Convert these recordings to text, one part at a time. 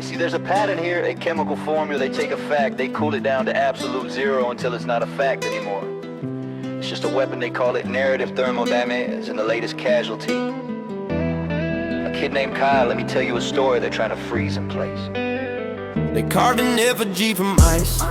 See, there's a pattern here, a chemical formula. They take a fact, they cool it down to absolute zero until it's not a fact anymore. It's just a weapon, they call it narrative thermodynamics, and the latest casualty. A kid named Kyle, let me tell you a story they're trying to freeze in place. They carved an effigy from ice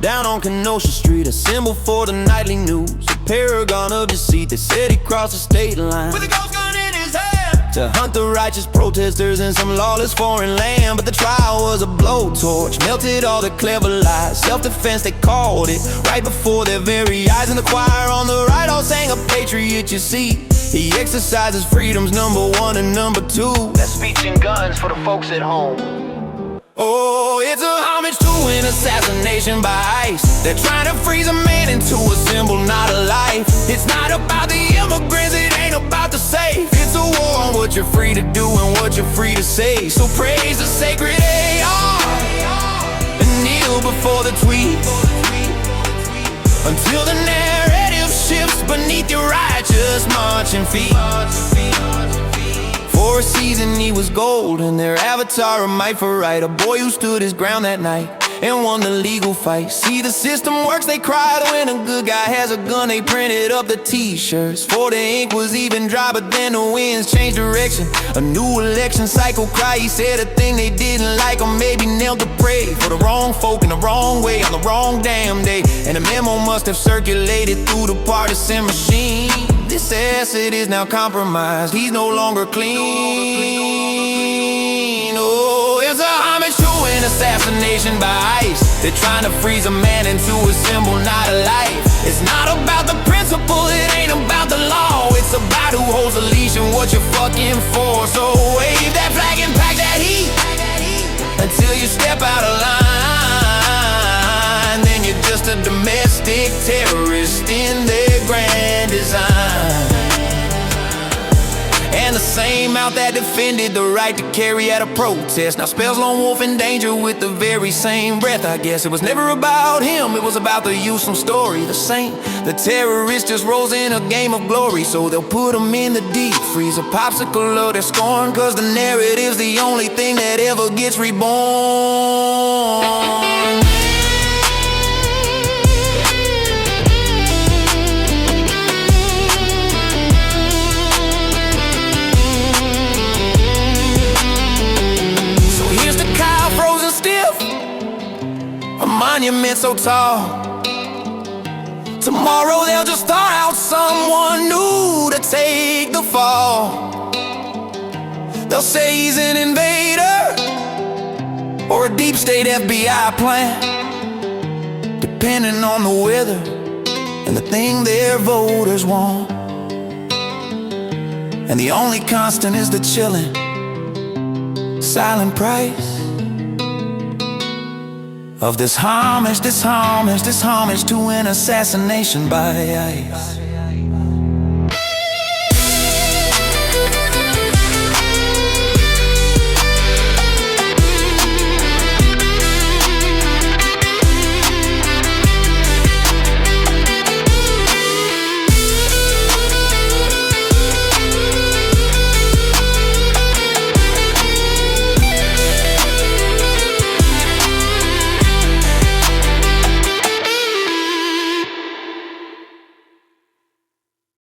down on Kenosha Street, a symbol for the nightly news, a paragon of deceit. They said he crossed the state line with a ghost gun in his hand to hunt the righteous protesters in some lawless foreign land. But the trial was a blowtorch, melted all the clever lies. Self-defense, they called it, right before their very eyes. And the choir on the right all sang a patriot, you see. He exercises freedom's #1 and #2. That's speech and guns for the folks at home. Oh, it's a homage to an assassination by ICE. They're trying to freeze a man into a symbol, not a life. It's not about the immigrants, it ain't about the safe. It's a war on what you're free to do and what you're free to say. So praise the sacred AR and kneel before the tweet until the narrative shifts beneath your righteous marching feet. For a season he was gold, and their avatar a might for right. A boy who stood his ground that night and won the legal fight. See, the system works, they cried when a good guy has a gun. They printed up the t-shirts for the ink was even dry, but then the winds changed direction. A new election cycle cry, he said a thing they didn't like, or maybe knelt to pray for the wrong folk in the wrong way on the wrong damn day. And a memo must have circulated through the partisan machine. This asset is now compromised, he's no longer clean. Oh, it's a homage to an assassination by ICE. They're trying to freeze a man into a symbol, not a life. It's not about the principle, it ain't about the law. It's about who holds the leash and what you're fucking for. So wave that flag and pack that heat until you step out of line. Then you're just a domestic terrorist in their grand design. And the same mouth that defended the right to carry out a protest now spells lone wolf in danger with the very same breath. I guess it was never about him, it was about the Houston story. The same, the terrorist just rose in a game of glory, so they'll put him in the deep freeze, a popsicle of their scorn, cause the narrative's the only thing that ever gets reborn. Monument so tall, tomorrow they'll just start out someone new to take the fall. They'll say he's an invader or a deep state FBI plan, depending on the weather and the thing their voters want. And the only constant is the chilling silent price of this homage to an assassination by ICE.